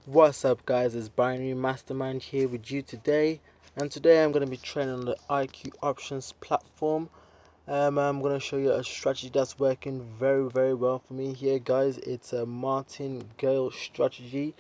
What's up, guys? It's Binary Mastermind here with you today, and today I'm going to be training on the IQ Options platform. I'm going to show you a strategy that's working very well for me here, guys. It's a martingale strategy.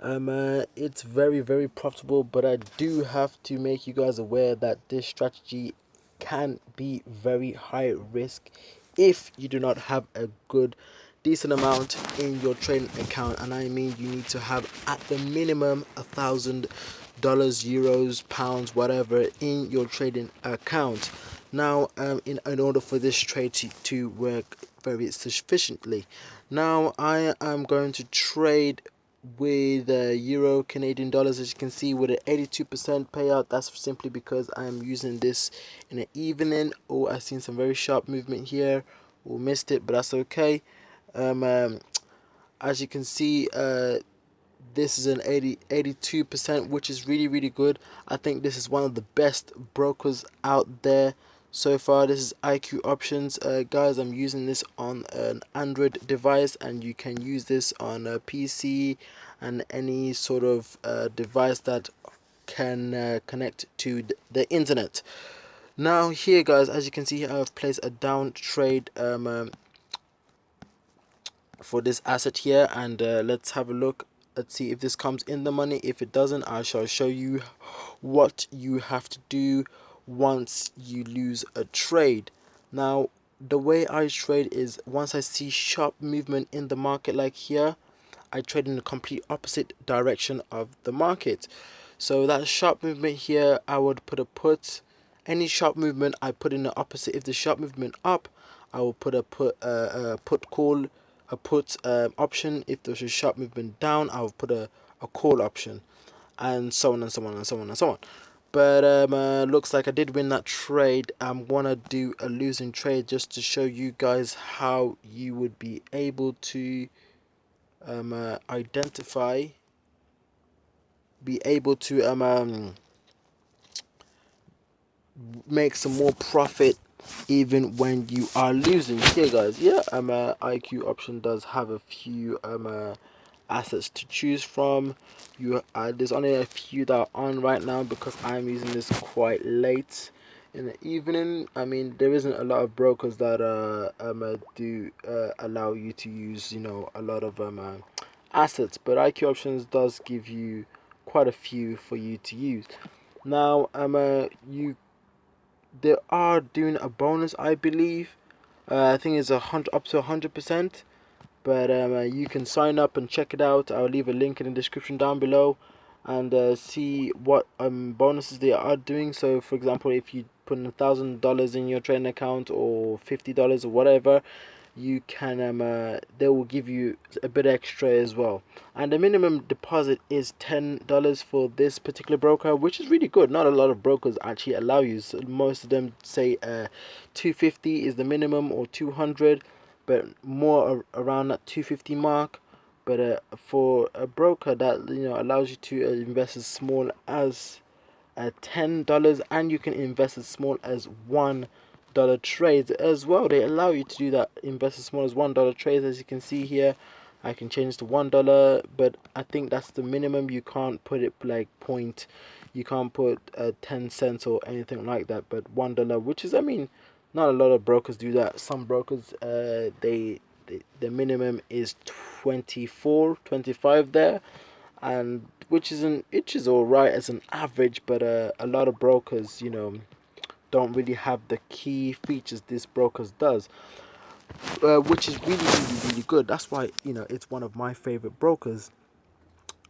It's very profitable, but I do have to make you guys aware that this strategy can be very high risk if you do not have a good decent amount in your trading account. And I mean, you need to have at the minimum $1,000, euros, pounds, whatever in your trading account. Now, in order for this trade to work very sufficiently. Now I am going to trade with euro Canadian dollars, as you can see, with an 82% payout. That's simply because I am using this in an evening. Oh, I've seen some very sharp movement here, or missed it, but that's okay. um, um as you can see, this is an 82%, which is really good. I think this is one of the best brokers out there so far. This is IQ Options, guys. I'm using this on an Android device, and you can use this on a PC and any sort of device that can connect to the internet. Now here, guys, as you can see, I've placed a down trade for this asset here, and let's have a look. Let's see if this comes in the money. If it doesn't, I shall show you what you have to do once you lose a trade. Now, the way I trade is, once I see sharp movement in the market like here, I trade in the complete opposite direction of the market. So that sharp movement here, I would put a put. Any sharp movement, I put in the opposite. If the sharp movement up, I will put a put call, a put option. If there's a sharp movement down, I will put a call option, and so on and so on and so on and so on. But looks like I did win that trade. I'm gonna do a losing trade just to show you guys how you would be able to identify, be able to make some more profit even when you are losing here, guys. Yeah, IQ Option does have a few assets to choose from. There's only a few that are on right now because I'm using this quite late in the evening. I mean, there isn't a lot of brokers that do allow you to use, a lot of assets, but IQ Options does give you quite a few for you to use. Now, you they are doing a bonus, I believe. I think it's up to 100%. But you can sign up and check it out. I'll leave a link in the description down below, and see what bonuses they are doing. So, for example, if you put in $1,000 in your trading account, or $50 or whatever, you can they will give you a bit extra as well. And the minimum deposit is $10 for this particular broker, which is really good. Not a lot of brokers actually allow you. So most of them say 250 is the minimum, or 200, but more around that 250 mark. But for a broker that allows you to invest as small as $10, and you can invest as small as $1 trades as well. They allow you to do that, invest as small as $1 trades. As you can see here, I can change to $1, but I think that's the minimum. You can't put it like point, you can't put 10 cents or anything like that, but $1, which is, I mean, not a lot of brokers do that. Some brokers, the minimum is 24, 25 there, and which is all right as an average. But a lot of brokers, don't really have the key features this brokers does, which is really good. That's why it's one of my favorite brokers,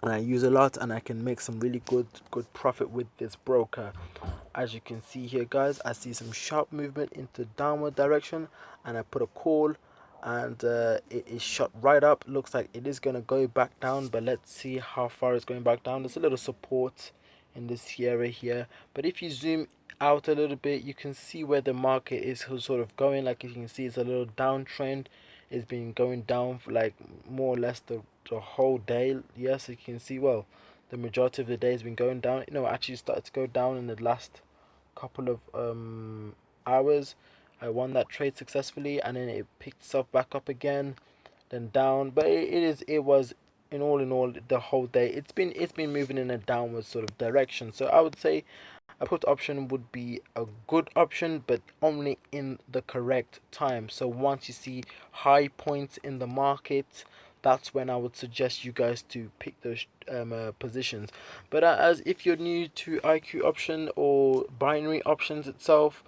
and I use a lot, and I can make some really good profit with this broker. As you can see here, guys, I see some sharp movement into downward direction, and I put a call, and it is shot right up. Looks like it is going to go back down, but let's see how far it's going back down. There's a little support in this area here, but if you zoom out a little bit, you can see where the market is sort of going. Like you can see, it's a little downtrend. It's been going down for like more or less the whole day. Yes, you can see, well, the majority of the day has been going down. Actually started to go down in the last couple of hours. I won that trade successfully, and then it picked itself back up again, then down. But it was in all, the whole day, it's been moving in a downward sort of direction. So I would say a put option would be a good option, but only in the correct time. So once you see high points in the market, that's when I would suggest you guys to pick those positions. But as if you're new to IQ option or binary options itself,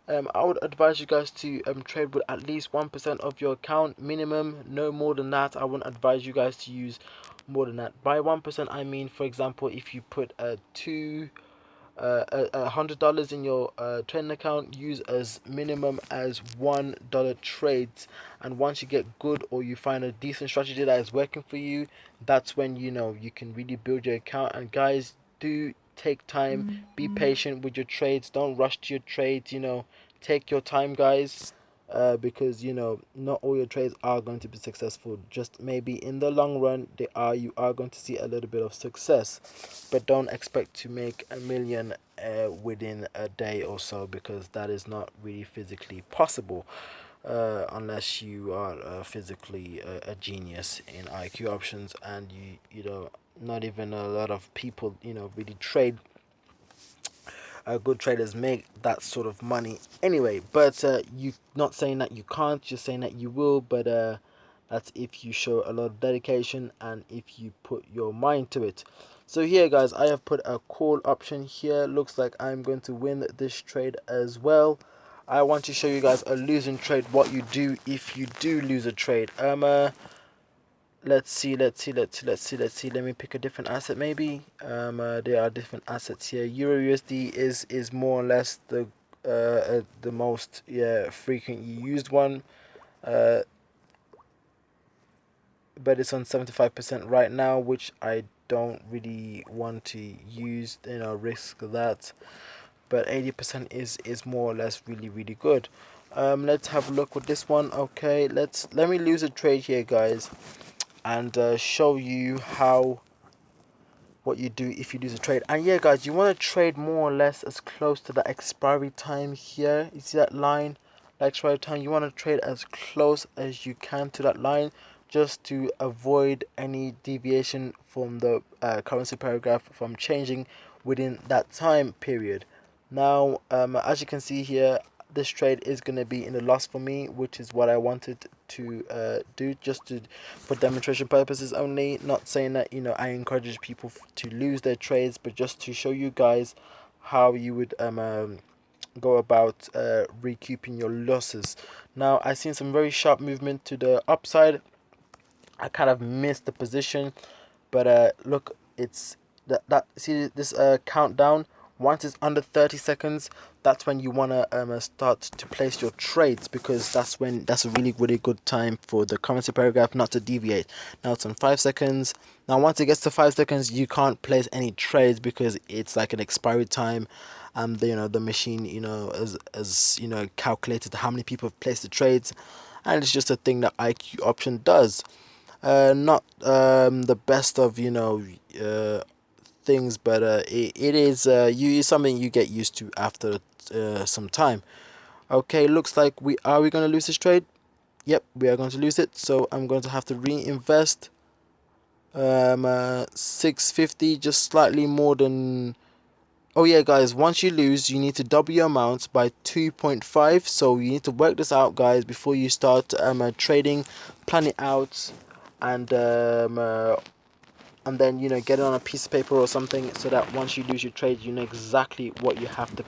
I would advise you guys to trade with at least 1% of your account minimum, no more than that. I wouldn't advise you guys to use more than that. By 1%, I mean, for example, if you put $100 in your trading account, use as minimum as $1 trades. And once you get good, or you find a decent strategy that is working for you, that's when you know you can really build your account. And guys, do take time, be patient with your trades, don't rush to your trades, take your time, guys. Because not all your trades are going to be successful. Just maybe in the long run, you are going to see a little bit of success, but don't expect to make a million within a day or so, because that is not really physically possible, unless you are physically a genius in IQ options. And not even a lot of people really trade. Good traders make that sort of money anyway. But you not saying that you can't, just saying that you will. But that's if you show a lot of dedication and if you put your mind to it. So here, guys, I have put a call option here. Looks like I'm going to win this trade as well. I want to show you guys a losing trade, what you do if you do lose a trade. Let's see. Let me pick a different asset maybe. There are different assets here. Euro USD is more or less the most frequently used one. Uh, but it's on 75% right now, which I don't really want to use, risk that. But 80% is more or less really good. Let's have a look with this one. Okay, let me lose a trade here, guys, and show you what you do if you lose a trade. And yeah, guys, you want to trade more or less as close to the expiry time here. You see that line, the expiry time? You want to trade as close as you can to that line, just to avoid any deviation from the currency paragraph from changing within that time period. Now, as you can see here, this trade is going to be in a loss for me, which is what I wanted to do, just for demonstration purposes only. Not saying that I encourage people to lose their trades, but just to show you guys how you would go about recouping your losses. Now, I seen some very sharp movement to the upside. I kind of missed the position, but look, it's that see this countdown. Once it's under 30 seconds, that's when you want to start to place your trades, because that's a really good time for the currency paragraph not to deviate. Now it's on 5 seconds. Now once it gets to 5 seconds, you can't place any trades because it's like an expiry time. The machine as calculated how many people have placed the trades, and it's just a thing that IQ option does. Not the best of things, but it is something you get used to after some time. Okay, looks like we going to lose this trade. Yep, we are going to lose it, so I'm going to have to reinvest 650, just slightly more than. Oh yeah, guys, once you lose, you need to double your amount by 2.5. So you need to work this out, guys, before you start trading. Plan it out, and then get it on a piece of paper or something, so that once you lose your trade, you know exactly what you have to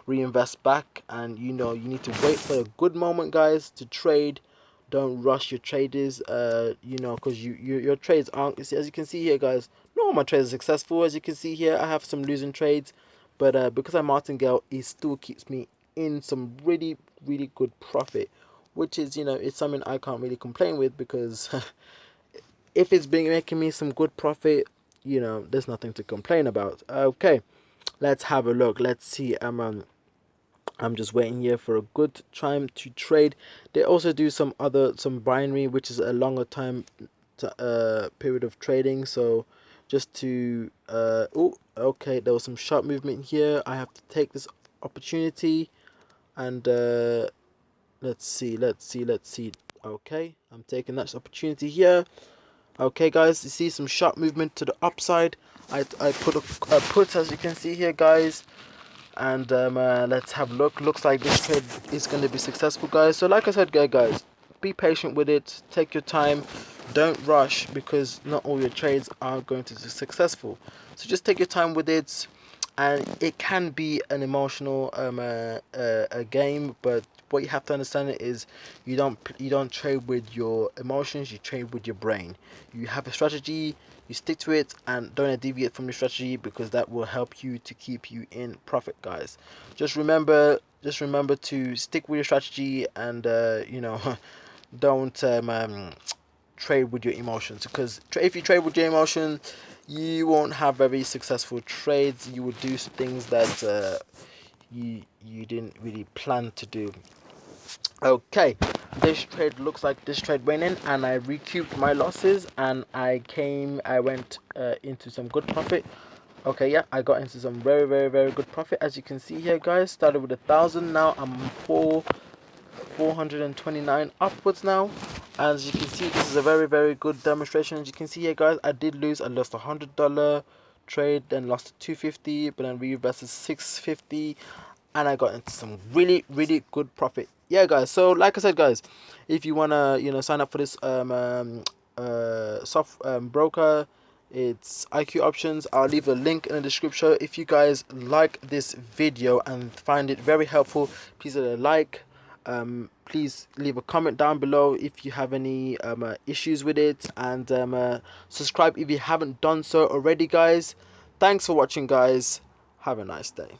reinvest back. And you need to wait for a good moment, guys, to trade. Don't rush your traders, because your trades aren't, as you can see here, guys, not all my trades are successful. As you can see here, I have some losing trades, but because I'm martingale, it still keeps me in some really good profit, which is it's something I can't really complain with, because if it's been making me some good profit, there's nothing to complain about. Okay, let's have a look. Let's see. I'm just waiting here for a good time to trade. They also do some binary, which is a longer time period of trading. So just to oh, okay, there was some sharp movement here. I have to take this opportunity, and let's see. Okay, I'm taking that opportunity here. Okay, guys, you see some sharp movement to the upside. I put a put, as you can see here, guys. And let's have a look. Looks like this trade is going to be successful, guys. So like I said, guys, be patient with it. Take your time. Don't rush, because not all your trades are going to be successful. So just take your time with it. And it can be an emotional a game, but what you have to understand is you don't trade with your emotions. You trade with your brain. You have a strategy, you stick to it, and don't deviate from your strategy, because that will help you to keep you in profit, guys. Just remember to stick with your strategy, and don't trade with your emotions, because if you trade with your emotions, you won't have very successful trades. You will do things that you didn't really plan to do. Okay, this trade looks like this trade went in, and I recouped my losses, and I went into some good profit. Okay, yeah, I got into some very, very, very good profit. As you can see here, guys, started with 1,000. Now I'm 429 upwards now. As you can see, this is a very, very good demonstration. As you can see here, guys, I did lose. I lost $100 trade, then lost 250, but then reinvested 650, and I got into some really, really good profit. Yeah, guys. So like I said, guys, if you wanna sign up for this soft broker, it's IQ Options. I'll leave a link in the description. If you guys like this video and find it very helpful, please hit a like. Please leave a comment down below if you have any issues with it, and subscribe if you haven't done so already, guys. Thanks for watching, guys. Have a nice day.